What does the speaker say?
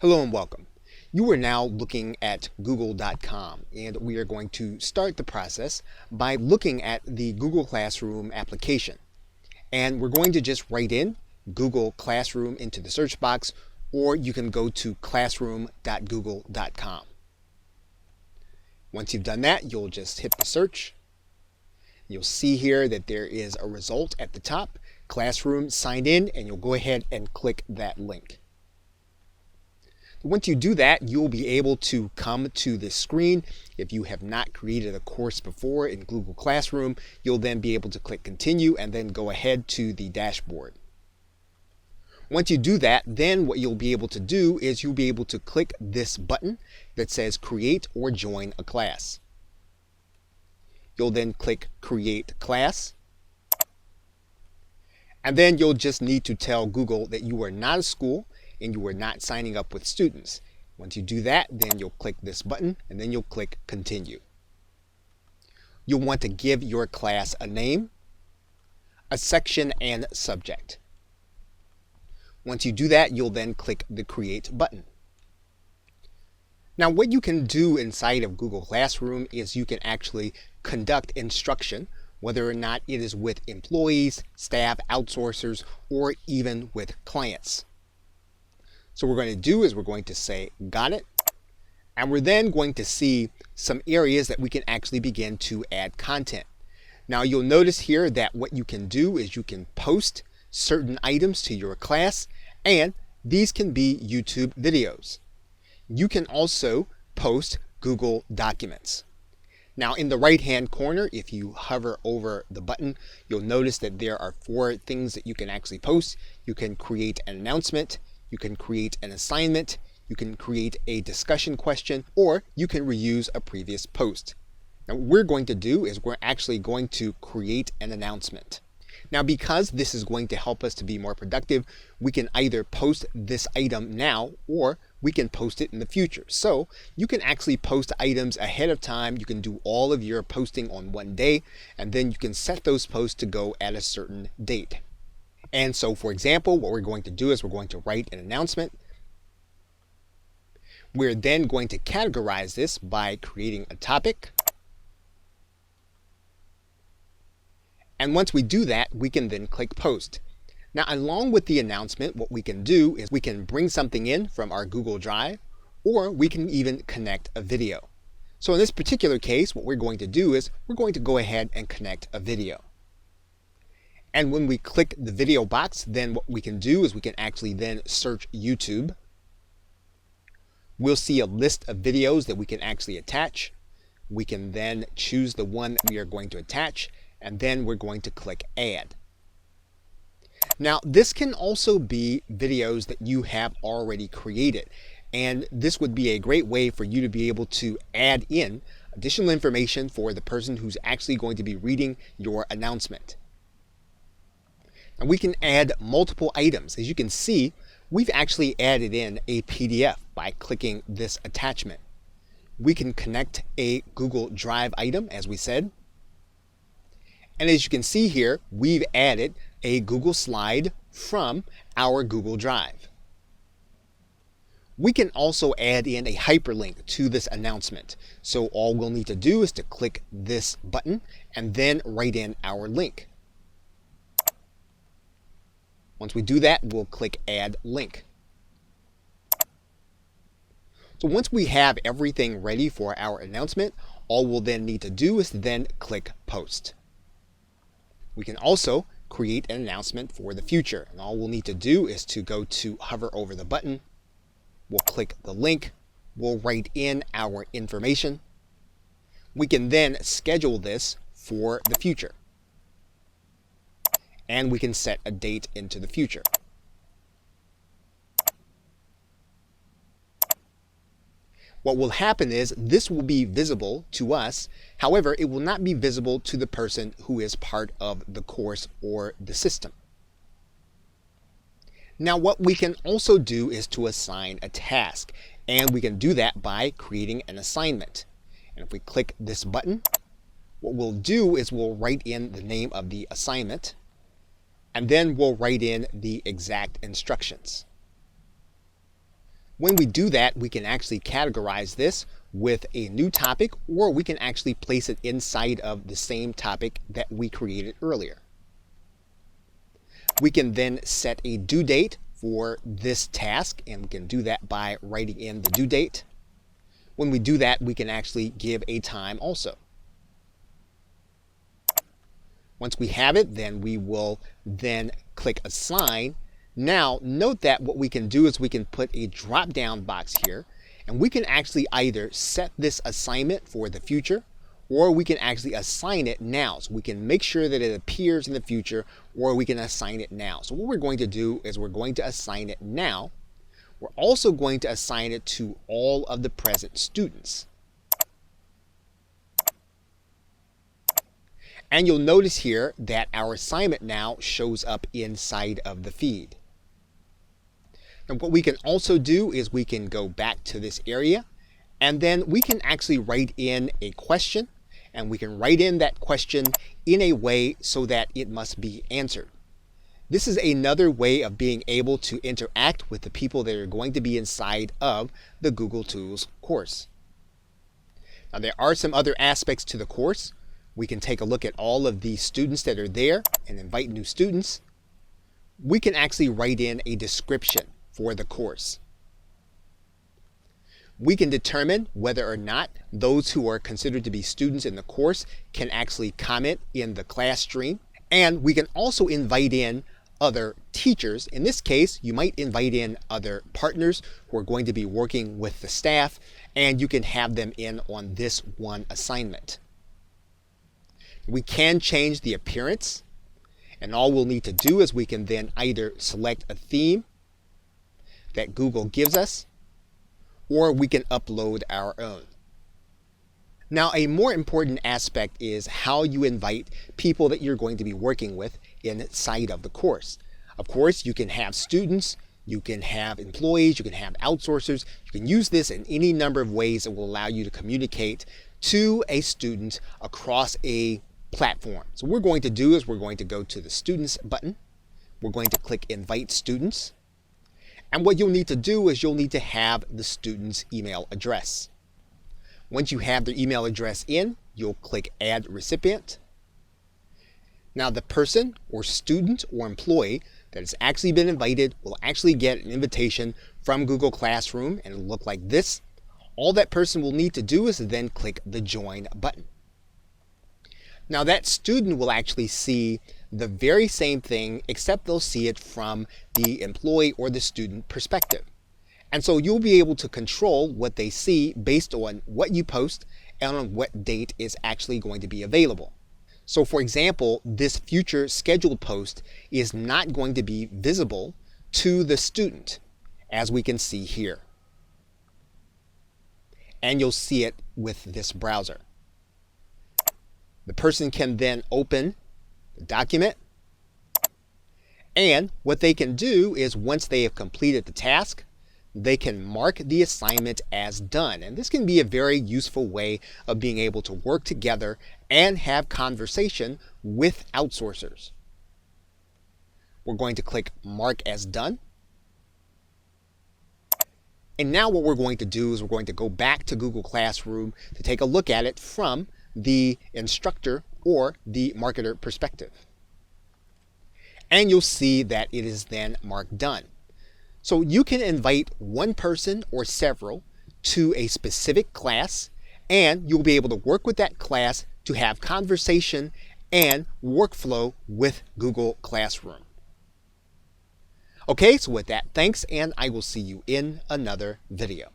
Hello and welcome. You are now looking at Google.com, and we are going to start the process by looking at the Google Classroom application. And we're going to just write in Google Classroom into the search box, or you can go to classroom.google.com. Once you've done that, you'll just hit the search. You'll see here that there is a result at the top, Classroom signed in, and you'll go ahead and click that link. Once you do that, you'll be able to come to this screen. If you have not created a course before in Google Classroom, you'll then be able to click continue and then go ahead to the dashboard. Once you do that, then what you'll be able to do is you'll be able to click this button that says create or join a class. You'll then click create class. And then you'll just need to tell Google that you are not a school and you are not signing up with students. Once you do that, then you'll click this button and then you'll click continue. You'll want to give your class a name, a section, and subject. Once you do that, you'll then click the create button. Now what you can do inside of Google Classroom is you can actually conduct instruction, whether or not it is with employees, staff, outsourcers, or even with clients. So what we're going to do is we're going to say got it, and we're then going to see some areas that we can actually begin to add content. Now you'll notice here that what you can do is you can post certain items to your class, and these can be YouTube videos. You can also post Google Documents. Now in the right hand corner, if you hover over the button, you'll notice that there are 4 things that you can actually post. You can create an announcement, you can create an assignment, you can create a discussion question, or you can reuse a previous post. Now what we're going to do is we're actually going to create an announcement. Now because this is going to help us to be more productive, we can either post this item now or we can post it in the future. So you can actually post items ahead of time. You can do all of your posting on one day, and then you can set those posts to go at a certain date. And so for example, what we're going to do is we're going to write an announcement. We're then going to categorize this by creating a topic. And once we do that, we can then click post. Now along with the announcement, what we can do is we can bring something in from our Google Drive, or we can even connect a video. So in this particular case, what we're going to do is we're going to go ahead and connect a video. And when we click the video box, then what we can do is we can actually then search YouTube. We'll see a list of videos that we can actually attach. We can then choose the one that we are going to attach, and then we're going to click add. Now this can also be videos that you have already created, and this would be a great way for you to be able to add in additional information for the person who's actually going to be reading your announcement. And we can add multiple items. As you can see, we've actually added in a PDF by clicking this attachment. We can connect a Google Drive item, as we said. And as you can see here, we've added a Google slide from our Google Drive. We can also add in a hyperlink to this announcement. So all we'll need to do is to click this button and then write in our link. Once we do that, we'll click add link. So once we have everything ready for our announcement, all we'll then need to do is then click post. We can also create an announcement for the future, and all we'll need to do is to go to hover over the button. We'll click the link. We'll write in our information. We can then schedule this for the future. And we can set a date into the future. What will happen is this will be visible to us. However, it will not be visible to the person who is part of the course or the system. Now what we can also do is to assign a task, and we can do that by creating an assignment. And if we click this button, what we'll do is we'll write in the name of the assignment, and then we'll write in the exact instructions. When we do that, we can actually categorize this with a new topic, or we can actually place it inside of the same topic that we created earlier. We can then set a due date for this task, and we can do that by writing in the due date. When we do that, we can actually give a time also. Once we have it, then we will then click Assign. Now, note that what we can do is we can put a drop-down box here, and we can actually either set this assignment for the future, or we can actually assign it now. So we can make sure that it appears in the future, or we can assign it now. So what we're going to do is we're going to assign it now. We're also going to assign it to all of the present students. And you'll notice here that our assignment now shows up inside of the feed. And what we can also do is we can go back to this area, and then we can actually write in a question, and we can write in that question in a way so that it must be answered. This is another way of being able to interact with the people that are going to be inside of the Google Tools course. Now, there are some other aspects to the course. We can take a look at all of the students that are there and invite new students. We can actually write in a description for the course. We can determine whether or not those who are considered to be students in the course can actually comment in the class stream. And we can also invite in other teachers. In this case, you might invite in other partners who are going to be working with the staff, and you can have them in on this one assignment. We can change the appearance, and all we'll need to do is we can then either select a theme that Google gives us, or we can upload our own. Now, a more important aspect is how you invite people that you're going to be working with inside of the course. Of course, you can have students, you can have employees, you can have outsourcers. You can use this in any number of ways that will allow you to communicate to a student across a platform. So what we're going to do is we're going to go to the Students button. We're going to click Invite Students. And what you'll need to do is you'll need to have the student's email address. Once you have their email address in, you'll click Add Recipient. Now, the person or student or employee that has actually been invited will actually get an invitation from Google Classroom, and it'll look like this. All that person will need to do is then click the Join button. Now, that student will actually see the very same thing, except they'll see it from the employee or the student perspective. And so you'll be able to control what they see based on what you post and on what date is actually going to be available. So for example, this future scheduled post is not going to be visible to the student, as we can see here. And you'll see it with this browser. The person can then open the document, and what they can do is once they have completed the task, they can mark the assignment as done. And this can be a very useful way of being able to work together and have conversation with outsourcers. We're going to click Mark as Done. And now what we're going to do is we're going to go back to Google Classroom to take a look at it from the instructor or the marketer perspective. And you'll see that it is then marked done. So you can invite one person or several to a specific class, and you'll be able to work with that class to have conversation and workflow with Google Classroom. Okay, so with that, thanks, and I will see you in another video.